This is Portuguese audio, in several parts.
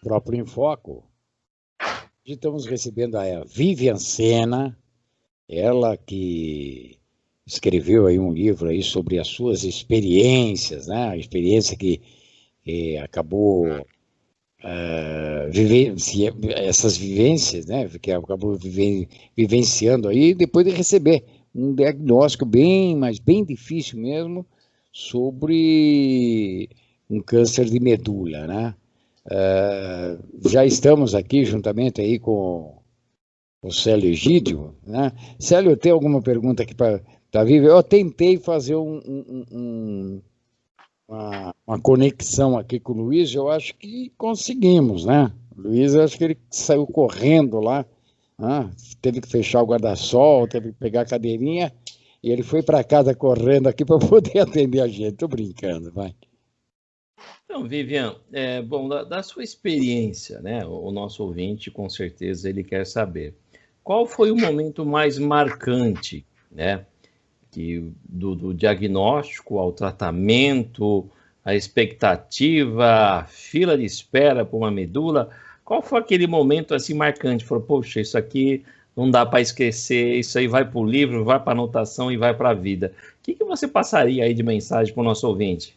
próprio Infoco. Hoje estamos recebendo a Vivian Sena, ela que escreveu aí um livro aí sobre as suas experiências, né? A experiência que acabou essas vivências, né? Que acabou vivenciando aí depois de receber um diagnóstico mas bem difícil mesmo, sobre um câncer de medula, né? Já estamos aqui juntamente aí com o Célio Egídio, né? Célio, tem alguma pergunta aqui para a Vivian? Eu tentei fazer uma conexão aqui com o Luiz, eu acho que conseguimos, né? O Luiz, eu acho que ele saiu correndo lá, teve que fechar o guarda-sol, teve que pegar a cadeirinha, e ele foi para casa correndo aqui para poder atender a gente. Estou brincando, vai. Então, Vivian, bom, da sua experiência, né? O nosso ouvinte, com certeza, ele quer saber. Qual foi o momento mais marcante, né? Do diagnóstico ao tratamento, a expectativa, a fila de espera para uma medula, qual foi aquele momento assim marcante? Falou, poxa, isso aqui não dá para esquecer, isso aí vai para o livro, vai para a anotação e vai para a vida. O que você passaria aí de mensagem para o nosso ouvinte?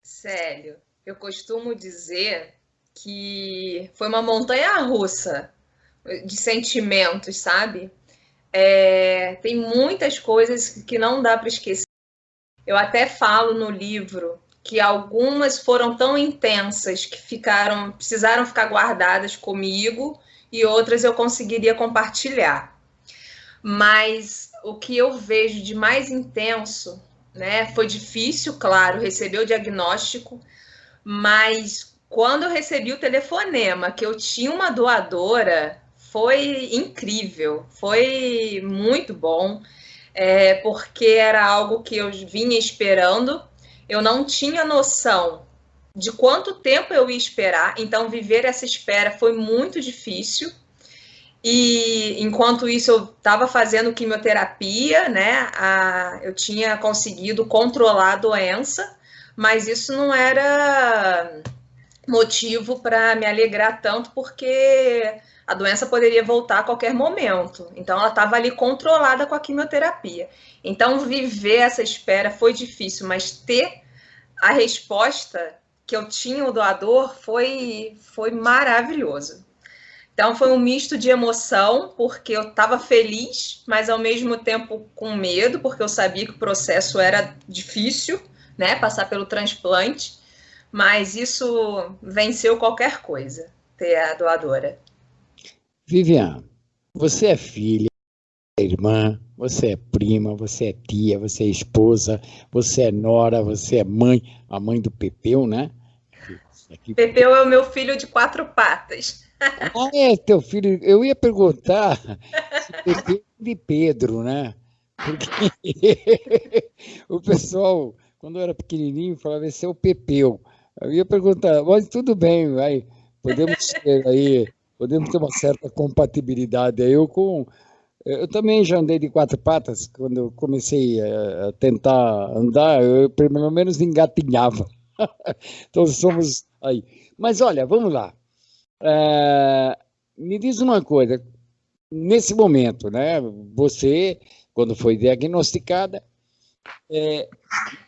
Célio, eu costumo dizer que foi uma montanha-russa de sentimentos, sabe? Tem muitas coisas que não dá para esquecer. Eu até falo no livro que algumas foram tão intensas que precisaram ficar guardadas comigo e outras eu conseguiria compartilhar. Mas o que eu vejo de mais intenso, né, foi difícil, claro, receber o diagnóstico, mas quando eu recebi o telefonema que eu tinha uma doadora, foi incrível, foi muito bom, porque era algo que eu vinha esperando, eu não tinha noção de quanto tempo eu ia esperar, então viver essa espera foi muito difícil. E enquanto isso eu estava fazendo quimioterapia, né? Eu tinha conseguido controlar a doença, mas isso não era motivo para me alegrar tanto, porque a doença poderia voltar a qualquer momento. Então ela estava ali controlada com a quimioterapia. Então viver essa espera foi difícil, mas ter a resposta que eu tinha o doador foi maravilhoso. Então foi um misto de emoção, porque eu estava feliz, mas ao mesmo tempo com medo, porque eu sabia que o processo era difícil, né, passar pelo transplante, mas isso venceu qualquer coisa, ter a doadora. Vivian, você é filha, é irmã, você é prima, você é tia, você é esposa, você é nora, você é mãe, a mãe do Pepeu, né? Pepeu é o meu filho de 4 patas. É teu filho. Eu ia perguntar se Pepeu é de Pedro, né? Porque o pessoal, quando eu era pequenininho, falava esse é o Pepeu. Eu ia perguntar, mas tudo bem, vai, podemos ter uma certa compatibilidade. Eu também já andei de 4 patas, quando eu comecei a tentar andar, eu pelo menos engatinhava. Então somos aí. Mas olha, vamos lá. Me diz uma coisa, nesse momento, né? Você, quando foi diagnosticada,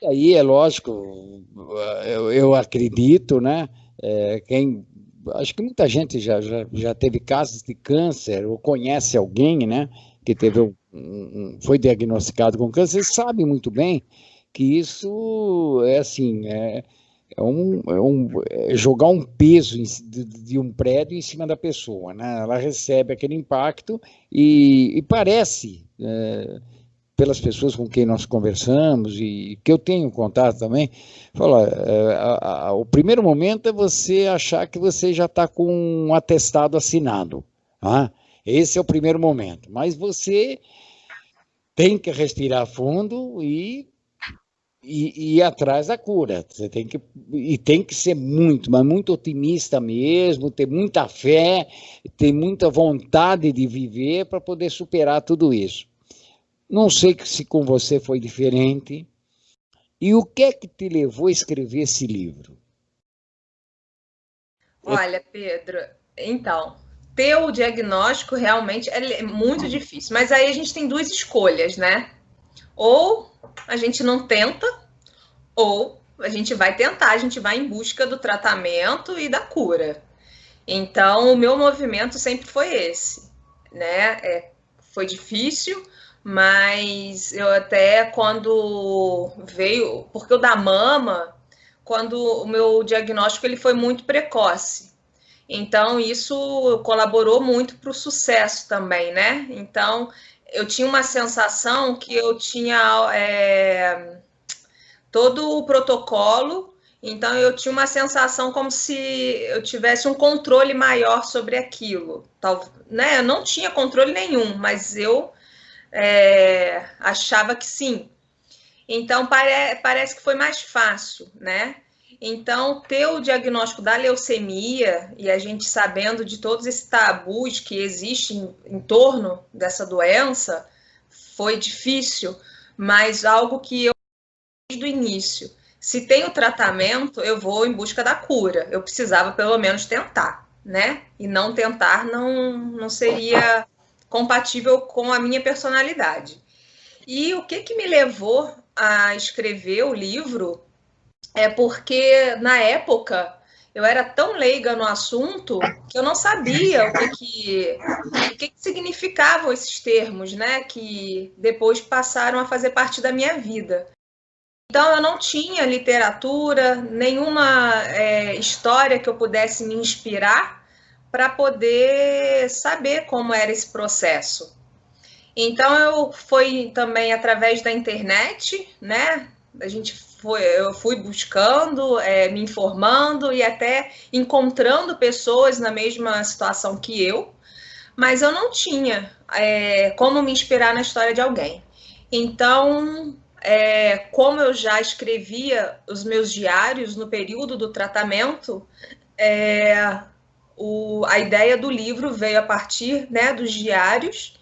aí é lógico, eu acredito, né? Acho que muita gente já teve casos de câncer ou conhece alguém, né? Que foi diagnosticado com câncer e sabe muito bem que isso é assim, jogar um peso de um prédio em cima da pessoa, né? Ela recebe aquele impacto e parece, pelas pessoas com quem nós conversamos e que eu tenho contato também, o primeiro momento é você achar que você já está com um atestado assinado, tá? Esse é o primeiro momento, mas você tem que respirar fundo e ir atrás da cura. Você tem que ser mas muito otimista mesmo, ter muita fé, ter muita vontade de viver para poder superar tudo isso. Não sei se com você foi diferente. E o que é que te levou a escrever esse livro? Olha, Pedro, então, ter o diagnóstico realmente é muito difícil, mas aí a gente tem duas escolhas, né? Ou a gente não tenta, ou a gente vai tentar, a gente vai em busca do tratamento e da cura. Então, o meu movimento sempre foi esse, né? Foi difícil, mas eu até quando veio, porque o da mama, quando o meu diagnóstico ele foi muito precoce. Então, isso colaborou muito para o sucesso também, né? Então, eu tinha uma sensação que eu tinha todo o protocolo, então eu tinha uma sensação como se eu tivesse um controle maior sobre aquilo. Né? Eu não tinha controle nenhum, mas eu achava que sim. Então, parece que foi mais fácil, né? Então, ter o diagnóstico da leucemia e a gente sabendo de todos esses tabus que existem em torno dessa doença foi difícil, mas algo que eu desde o início. Se tem o tratamento, eu vou em busca da cura. Eu precisava pelo menos tentar, né? E não tentar não seria compatível com a minha personalidade. E o que me levou a escrever o livro é porque, na época, eu era tão leiga no assunto que eu não sabia o que significavam esses termos, né? Que depois passaram a fazer parte da minha vida. Então, eu não tinha literatura, nenhuma história que eu pudesse me inspirar para poder saber como era esse processo. Então, foi também através da internet, né? Eu fui buscando, me informando e até encontrando pessoas na mesma situação que eu, mas eu não tinha como me inspirar na história de alguém. Então, como eu já escrevia os meus diários no período do tratamento, a ideia do livro veio a partir, né, dos diários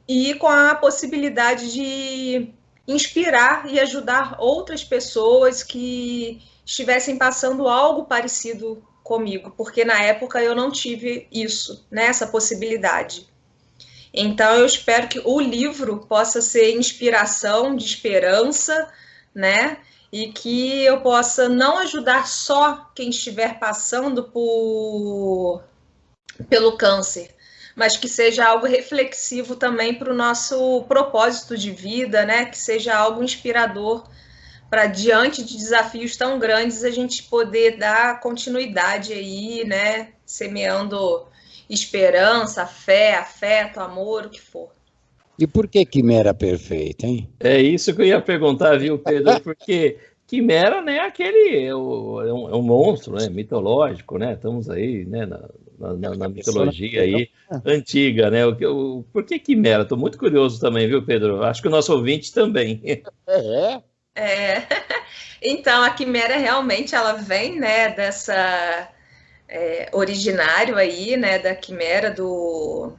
e com a possibilidade de inspirar e ajudar outras pessoas que estivessem passando algo parecido comigo, porque na época eu não tive isso, né, essa possibilidade. Então, eu espero que o livro possa ser inspiração, de esperança, né? E que eu possa não ajudar só quem estiver passando pelo câncer, mas que seja algo reflexivo também para o nosso propósito de vida, né? Que seja algo inspirador para, diante de desafios tão grandes, a gente poder dar continuidade aí, né? Semeando esperança, fé, afeto, amor, o que for. E por que Quimera Perfeita, hein? É isso que eu ia perguntar, viu, Pedro? Porque Quimera, né, é um monstro, né, mitológico, né? Estamos aí, né, na mitologia aí antiga, né? Por que Quimera? Estou muito curioso também, viu, Pedro? Acho que o nosso ouvinte também. Então, a Quimera realmente ela vem, né, dessa originário aí, né, da Quimera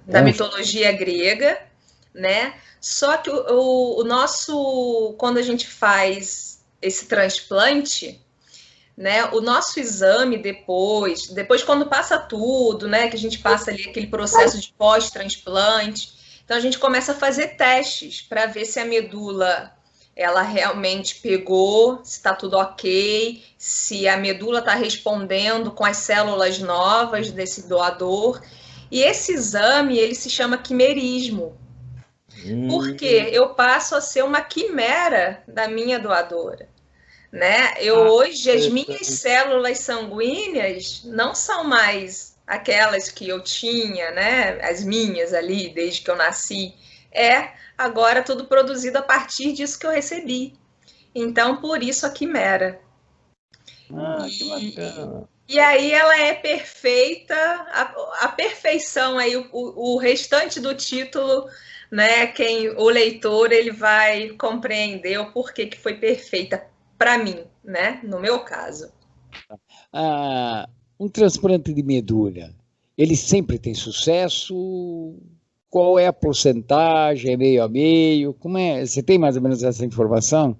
da mitologia grega, né? Só que o nosso, quando a gente faz esse transplante, né, o nosso exame depois quando passa tudo, né, que a gente passa ali aquele processo de pós-transplante, então a gente começa a fazer testes para ver se a medula ela realmente pegou, se está tudo ok, se a medula está respondendo com as células novas desse doador. E esse exame, ele se chama quimerismo, porque eu passo a ser uma quimera da minha doadora. Né? Hoje, as minhas células sanguíneas não são mais aquelas que eu tinha, né? As minhas ali, desde que eu nasci. Agora tudo produzido a partir disso que eu recebi. Então, por isso a quimera. Que bacana. E aí ela é perfeita, a perfeição aí, o restante do título, né? O leitor ele vai compreender o porquê que foi perfeita para mim, né? No meu caso. Um transplante de medula, ele sempre tem sucesso? Qual é a porcentagem? É meio a meio? Como é? Você tem mais ou menos essa informação?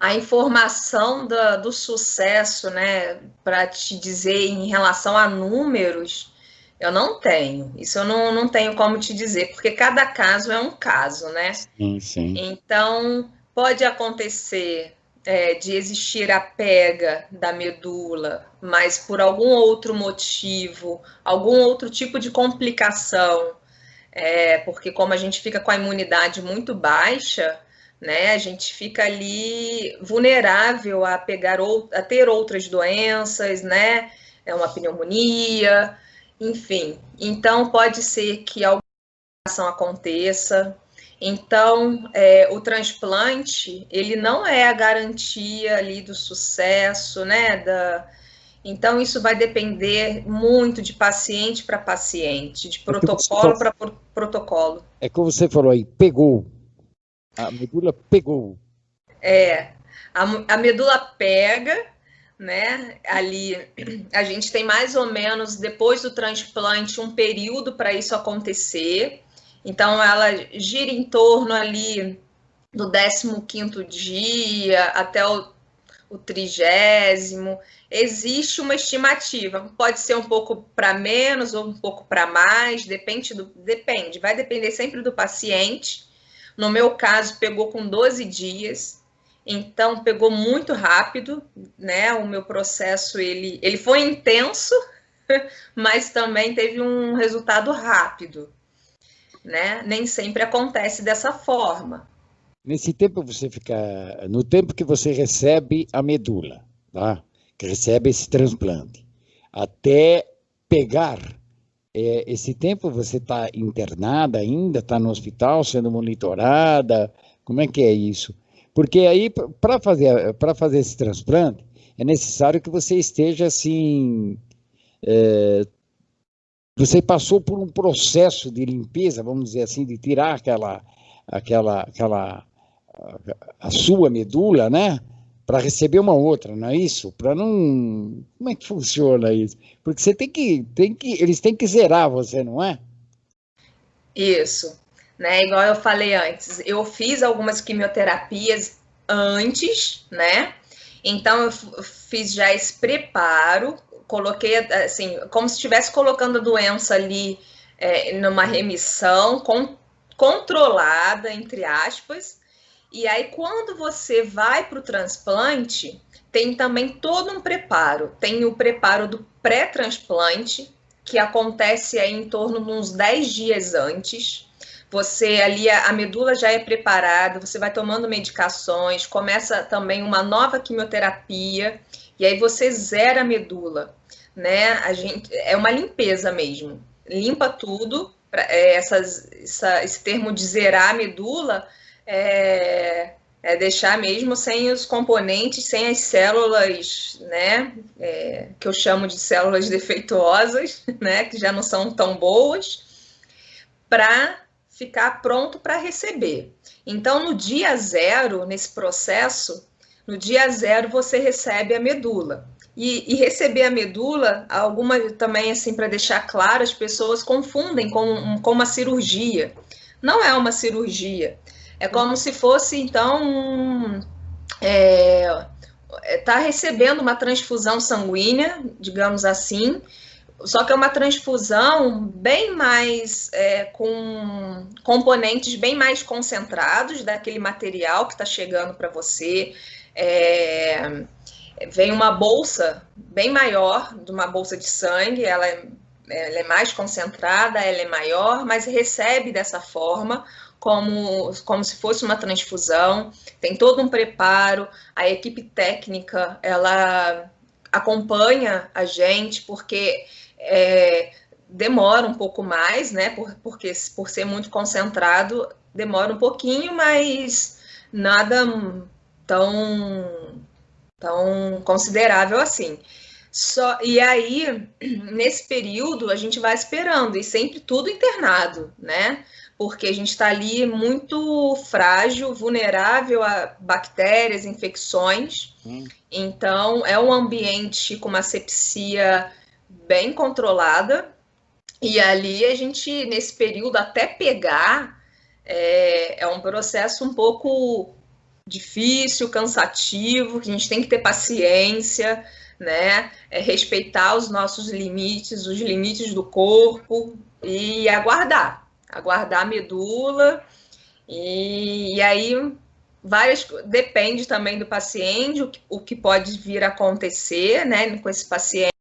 A informação do sucesso, né, para te dizer em relação a números, eu não tenho. Isso eu não tenho como te dizer, porque cada caso é um caso, né? Sim, sim. Então, pode acontecer de existir a pega da medula, mas por algum outro motivo, algum outro tipo de complicação, porque como a gente fica com a imunidade muito baixa, né, a gente fica ali vulnerável a a ter outras doenças, né, uma pneumonia, enfim. Então, pode ser que alguma ação aconteça. Então, o transplante, ele não é a garantia ali do sucesso, né, Então, isso vai depender muito de paciente para paciente, de protocolo para protocolo. É como você falou aí, pegou. A medula pegou. A medula pega, né? Ali a gente tem mais ou menos, depois do transplante, um período para isso acontecer. Então, ela gira em torno ali do 15º dia até o 30º. Existe uma estimativa, pode ser um pouco para menos ou um pouco para mais, depende, vai depender sempre do paciente. No meu caso, pegou com 12 dias, então pegou muito rápido, né? O meu processo, ele foi intenso, mas também teve um resultado rápido, né? Nem sempre acontece dessa forma. Nesse tempo você fica, no tempo que você recebe a medula, tá? Que recebe esse transplante, até pegar, esse tempo você está internada ainda, está no hospital sendo monitorada, como é que é isso? Porque aí, para fazer esse transplante, é necessário que você esteja assim, você passou por um processo de limpeza, vamos dizer assim, de tirar a sua medula, né? Para receber uma outra, não é isso? Para não. Como é que funciona isso? Porque você eles têm que zerar você, não é? Isso, né? Igual eu falei antes, eu fiz algumas quimioterapias antes, né? Então eu fiz já esse preparo, coloquei assim, como se estivesse colocando a doença ali numa remissão controlada, entre aspas. E aí, quando você vai para o transplante, tem também todo um preparo. Tem o preparo do pré-transplante, que acontece aí em torno de uns 10 dias antes. Você ali, a medula já é preparada, você vai tomando medicações, começa também uma nova quimioterapia, e aí você zera a medula, né? É uma limpeza mesmo. Limpa tudo. Esse termo de zerar a medula é deixar mesmo sem os componentes, sem as células, né, que eu chamo de células defeituosas, né, que já não são tão boas, para ficar pronto para receber. Então, no dia zero, nesse processo, no dia zero você recebe a medula. E receber a medula, alguma também, assim, para deixar claro, as pessoas confundem com uma cirurgia. Não é uma cirurgia. É como se fosse, então, tá recebendo uma transfusão sanguínea, digamos assim, só que é uma transfusão bem mais, com componentes bem mais concentrados daquele material que está chegando para você. Vem uma bolsa bem maior, de uma bolsa de sangue, ela é mais concentrada, ela é maior, mas recebe dessa forma, como se fosse uma transfusão. Tem todo um preparo, a equipe técnica, ela acompanha a gente, porque demora um pouco mais, né? Porque por ser muito concentrado, demora um pouquinho, mas nada tão considerável assim. E aí, nesse período, a gente vai esperando, e sempre tudo internado, né? Porque a gente está ali muito frágil, vulnerável a bactérias, infecções. Então, é um ambiente com uma asepsia bem controlada. E ali a gente, nesse período, até pegar, é um processo um pouco difícil, cansativo, que a gente tem que ter paciência, né? Respeitar os nossos limites, os limites do corpo e aguardar a medula. E aí depende também do paciente, o que pode vir a acontecer, né, com esse paciente,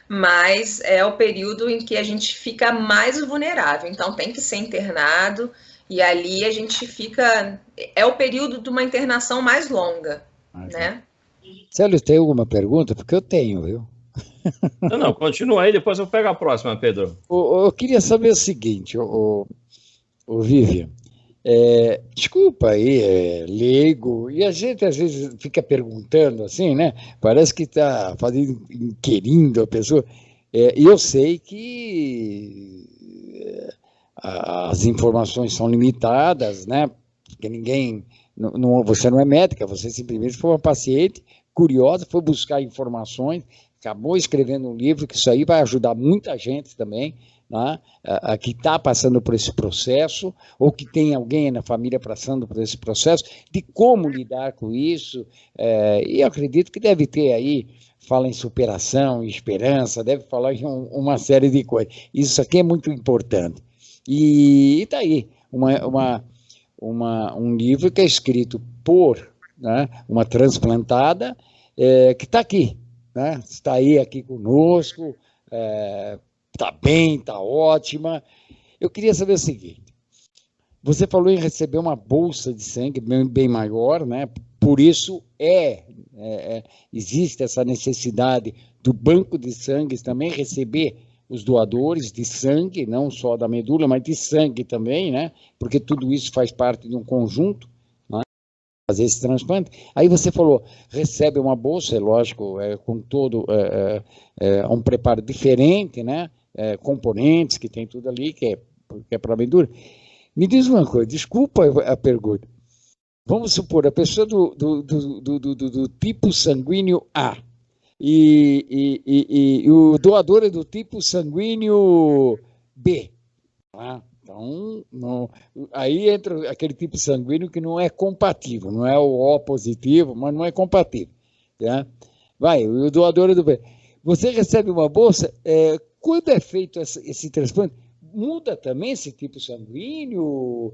mas é o período em que a gente fica mais vulnerável, então tem que ser internado, e ali a gente fica, é o período de uma internação mais longa, né? Célio, tem alguma pergunta? Porque eu tenho, viu? Não, continua aí, depois eu pego a próxima, Pedro. Eu queria saber o seguinte, o Vivian, desculpa aí, leigo, e a gente às vezes fica perguntando assim, né? Parece que está inquirindo a pessoa, e eu sei que as informações são limitadas, né? Porque ninguém, você não é médica, você simplesmente foi uma paciente curiosa, foi buscar informações, acabou escrevendo um livro, que isso aí vai ajudar muita gente também, né, que está passando por esse processo, ou que tem alguém na família passando por esse processo, de como lidar com isso, e eu acredito que deve ter aí, fala em superação, em esperança, deve falar em uma série de coisas. Isso aqui é muito importante. E está aí, um livro que é escrito por, né, uma transplantada, que está aqui, né, está aí aqui conosco, está bem, está ótima. Eu queria saber o seguinte, você falou em receber uma bolsa de sangue bem maior, né? Por isso existe essa necessidade do banco de sangue também receber os doadores de sangue, não só da medula, mas de sangue também, né? Porque tudo isso faz parte de um conjunto, né? Fazer esse transplante. Aí você falou, recebe uma bolsa, é lógico, com todo um preparo diferente, né? Componentes que tem tudo ali, que é para a medula. Me diz uma coisa, desculpa a pergunta. Vamos supor, a pessoa do tipo sanguíneo A e o doador é do tipo sanguíneo B. Tá? Então, aí entra aquele tipo sanguíneo que não é compatível, não é o O positivo, mas não é compatível. Tá? Vai, o doador é do B. Você recebe uma bolsa, quando é feito esse transplante, muda também esse tipo sanguíneo?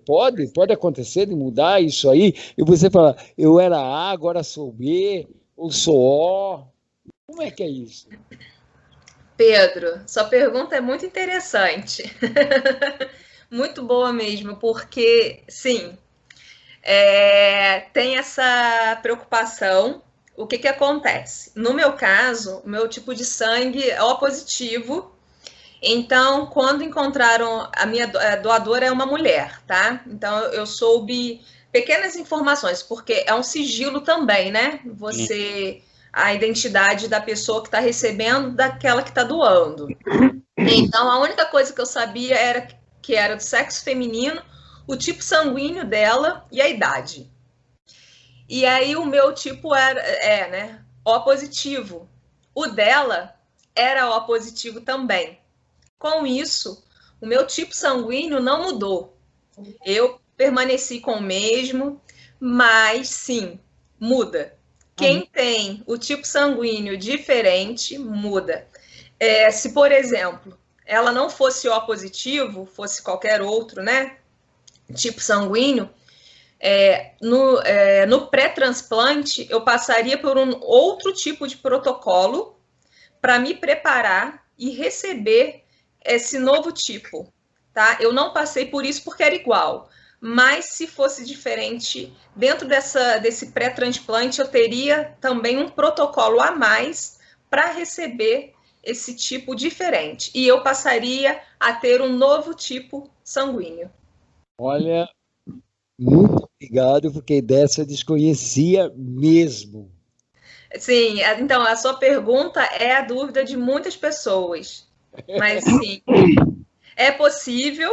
Pode acontecer de mudar isso aí? E você fala, eu era A, agora sou B, ou sou O. Como é que é isso? Pedro, sua pergunta é muito interessante. Muito boa mesmo, porque, sim, tem essa preocupação. O que acontece? No meu caso, o meu tipo de sangue é O positivo. Então, quando encontraram, a minha doadora é uma mulher, tá? Então, eu soube pequenas informações, porque é um sigilo também, né? A identidade da pessoa que está recebendo, daquela que está doando. Então, a única coisa que eu sabia era que era do sexo feminino, o tipo sanguíneo dela e a idade. E aí, o meu tipo né? O positivo. O dela era O positivo também. Com isso, o meu tipo sanguíneo não mudou. Eu permaneci com o mesmo, mas sim, muda. Quem tem o tipo sanguíneo diferente, muda. Se, por exemplo, ela não fosse O positivo, fosse qualquer outro, né, tipo sanguíneo, no pré-transplante, eu passaria por um outro tipo de protocolo para me preparar e receber esse novo tipo, tá? Eu não passei por isso porque era igual, mas se fosse diferente, dentro desse pré-transplante, eu teria também um protocolo a mais para receber esse tipo diferente. E eu passaria a ter um novo tipo sanguíneo. Olha, muito obrigado, porque dessa eu desconhecia mesmo. Sim, então a sua pergunta é a dúvida de muitas pessoas. Mas sim, é possível,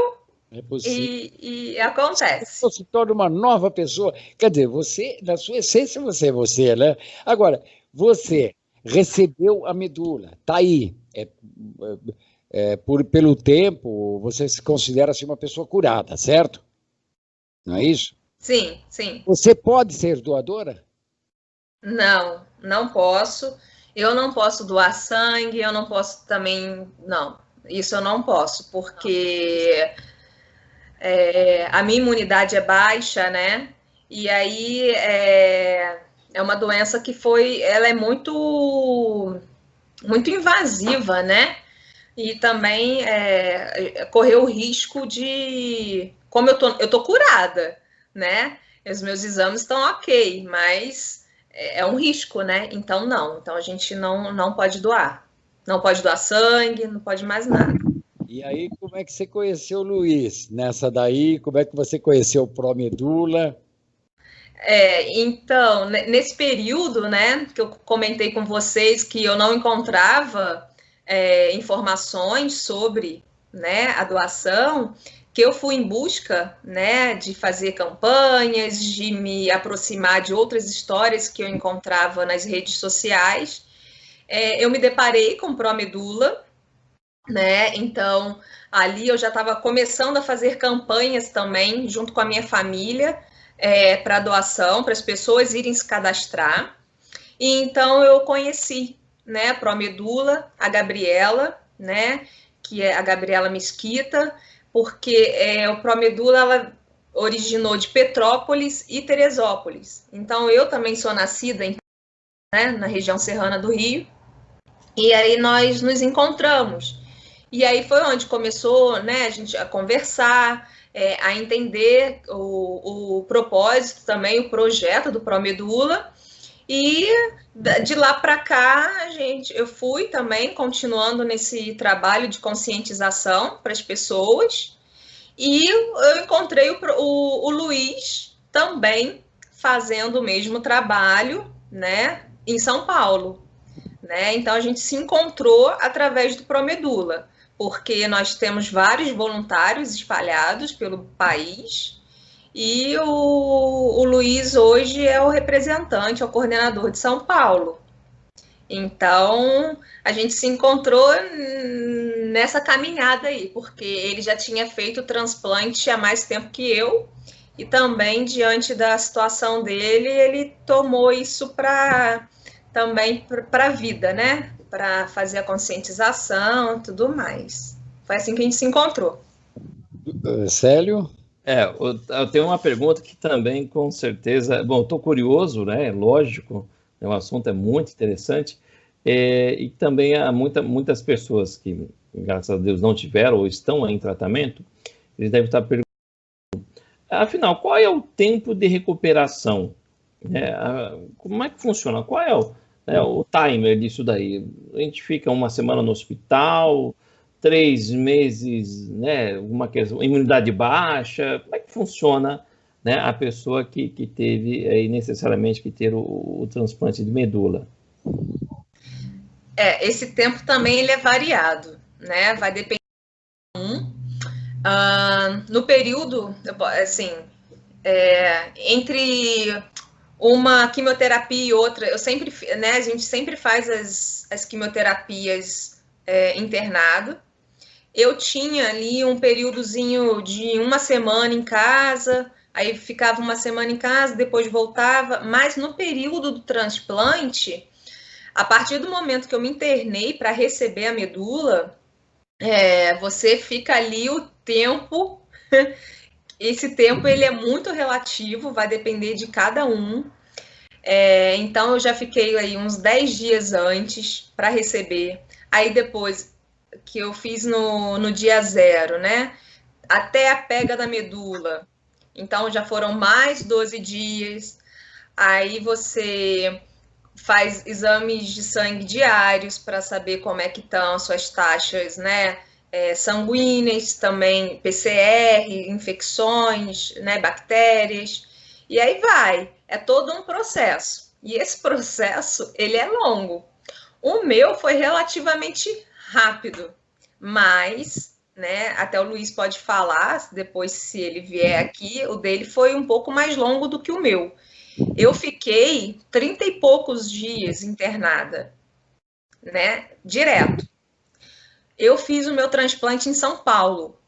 e acontece. Você se torna uma nova pessoa. Quer dizer, você, na sua essência, você é você, né? Agora, você recebeu a medula, está aí. Pelo tempo, você se considera assim, uma pessoa curada, certo? Não é isso? Sim, sim. Você pode ser doadora? Não, não posso. Eu não posso doar sangue, eu não posso também. Não, isso eu não posso, porque a minha imunidade é baixa, né? E aí é uma doença que ela é muito invasiva, né? E também correr o risco de, como eu tô curada, né? Os meus exames estão ok, mas é um risco, né? Então não, então a gente não pode doar, não pode doar sangue, não pode mais nada. E aí, como é que você conheceu o Luiz? Nessa daí, como é que você conheceu o Pró-Medula? Então, nesse período, né, que eu comentei com vocês que eu não encontrava informações sobre, né, a doação, que eu fui em busca, né, de fazer campanhas, de me aproximar de outras histórias que eu encontrava nas redes sociais. Eu me deparei com o Pró-Medula, né, então ali eu já estava começando a fazer campanhas também, junto com a minha família, para doação, para as pessoas irem se cadastrar. E então eu conheci, né, a Pró-Medula, a Gabriela, né, que é a Gabriela Mesquita, porque o Pró-Medula ela originou de Petrópolis e Teresópolis. Então eu também sou nascida né, na região serrana do Rio, e aí nós nos encontramos. E aí foi onde começou, né, a gente a conversar, a entender o propósito também, o projeto do Pró-Medula. E de lá para cá, eu fui também continuando nesse trabalho de conscientização para as pessoas. E eu encontrei o Luiz também fazendo o mesmo trabalho, né, em São Paulo. Né? Então a gente se encontrou através do Pró-Medula, porque nós temos vários voluntários espalhados pelo país e o Luiz hoje é o representante, é o coordenador de São Paulo. Então a gente se encontrou nessa caminhada aí, porque ele já tinha feito o transplante há mais tempo que eu e também diante da situação dele, ele tomou isso também para a vida, né? Para fazer a conscientização e tudo mais. Foi assim que a gente se encontrou. Célio? Eu tenho uma pergunta que também, com certeza... Bom, estou curioso, né? Lógico, o assunto é muito interessante. E também há muitas pessoas que, graças a Deus, não tiveram ou estão em tratamento, eles devem estar perguntando, afinal, qual é o tempo de recuperação? Como é que funciona? Qual é o timer disso daí? A gente fica uma semana no hospital, 3 meses, né? Uma questão, imunidade baixa. Como é que funciona, né? A pessoa que teve necessariamente que ter o transplante de medula? Esse tempo também ele é variado, né? Vai depender no período, assim, entre uma quimioterapia e outra, né, a gente sempre faz as quimioterapias internado. Eu tinha ali um períodozinho de uma semana em casa, aí ficava uma semana em casa, depois voltava, mas no período do transplante, a partir do momento que eu me internei para receber a medula, você fica ali o tempo, esse tempo ele é muito relativo, vai depender de cada um. Então eu já fiquei aí uns 10 dias antes para receber, aí depois que eu fiz no dia 0, né, até a pega da medula, então já foram mais 12 dias, aí você faz exames de sangue diários para saber como é que estão suas taxas, né, sanguíneas, também PCR, infecções, né, bactérias, e aí vai, é todo um processo, e esse processo, ele é longo. O meu foi relativamente rápido, mas, né, até o Luiz pode falar, depois se ele vier aqui, o dele foi um pouco mais longo do que o meu. Eu fiquei 30 e poucos dias internada, né, direto. Eu fiz o meu transplante em São Paulo.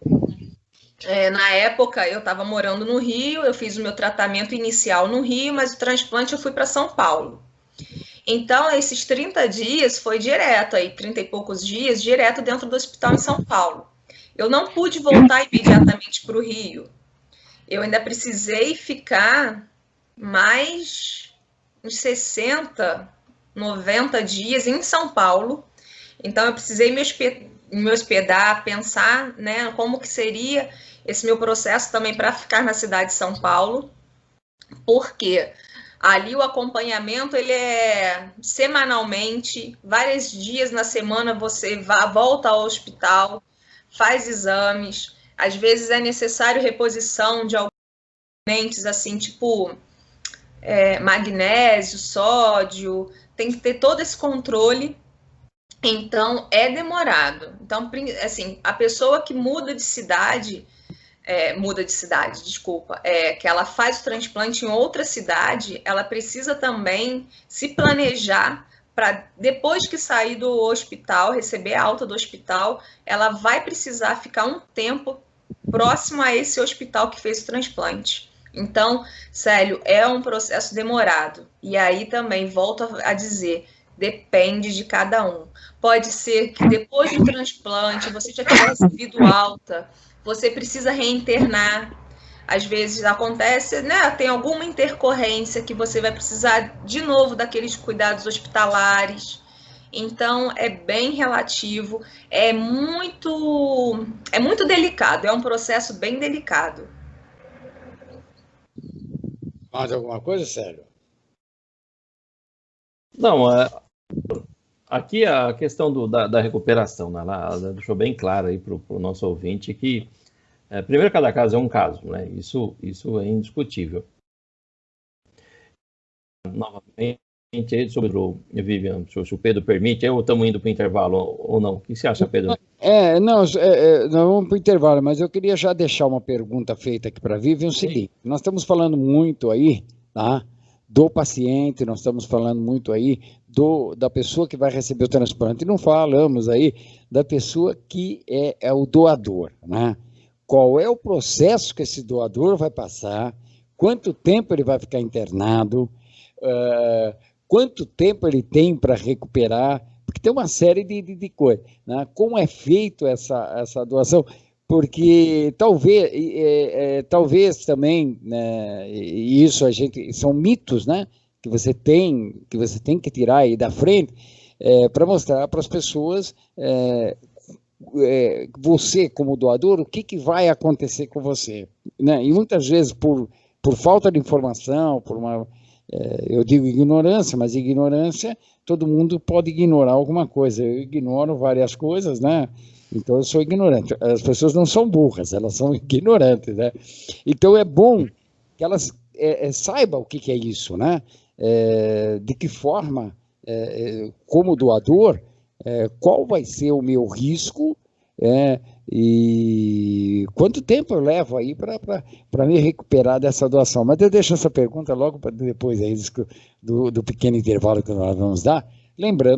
Na época, eu estava morando no Rio, eu fiz o meu tratamento inicial no Rio, mas o transplante eu fui para São Paulo. Então, esses 30 dias foi direto, aí 30 e poucos dias, direto dentro do hospital em São Paulo. Eu não pude voltar imediatamente para o Rio. Eu ainda precisei ficar mais uns 60, 90 dias em São Paulo. Então, eu precisei me hospedar, pensar, né, como que seria esse meu processo também para ficar na cidade de São Paulo, porque ali o acompanhamento ele é semanalmente, vários dias na semana você volta ao hospital, faz exames, às vezes é necessário reposição de alguns componentes, assim, tipo magnésio, sódio, tem que ter todo esse controle. Então, é demorado. Então, assim, a pessoa que muda de cidade, que ela faz o transplante em outra cidade, ela precisa também se planejar para, depois que sair do hospital, receber a alta do hospital, ela vai precisar ficar um tempo próximo a esse hospital que fez o transplante. Então, Célio, é um processo demorado. E aí também, volto a dizer, depende de cada um. Pode ser que depois do transplante, você já tenha recebido alta, você precisa reinternar. Às vezes acontece, né? Tem alguma intercorrência que você vai precisar de novo daqueles cuidados hospitalares. Então, é bem relativo, é muito delicado, é um processo bem delicado. Mais alguma coisa, Célio? Não, aqui a questão da recuperação, né? Ela deixou bem claro aí para o nosso ouvinte que, primeiro, cada caso é um caso, né? Isso é indiscutível. Novamente, Vivian, se o Pedro permite, estamos indo para o intervalo ou não? O que você acha, Pedro? Nós vamos para o intervalo, mas eu queria já deixar uma pergunta feita aqui para a Vivian, o seguinte, nós estamos falando muito aí, tá, do paciente, nós estamos falando muito aí da pessoa que vai receber o transplante, e não falamos aí da pessoa que é o doador, né? Qual é o processo que esse doador vai passar, quanto tempo ele vai ficar internado, quanto tempo ele tem para recuperar, porque tem uma série de coisas, né? Como é feito essa doação, porque talvez também, né, e isso são mitos, né, que você tem que tirar aí da frente, para mostrar para as pessoas, você como doador, o que vai acontecer com você, né? E muitas vezes por falta de informação, eu digo ignorância, mas ignorância, todo mundo pode ignorar alguma coisa. Eu ignoro várias coisas, né? Então eu sou ignorante. As pessoas não são burras, elas são ignorantes, né? Então é bom que elas saibam o que é isso, né? De que forma, como doador, qual vai ser o meu risco, e quanto tempo eu levo aí para me recuperar dessa doação. Mas eu deixo essa pergunta logo para depois aí do pequeno intervalo que nós vamos dar, lembrando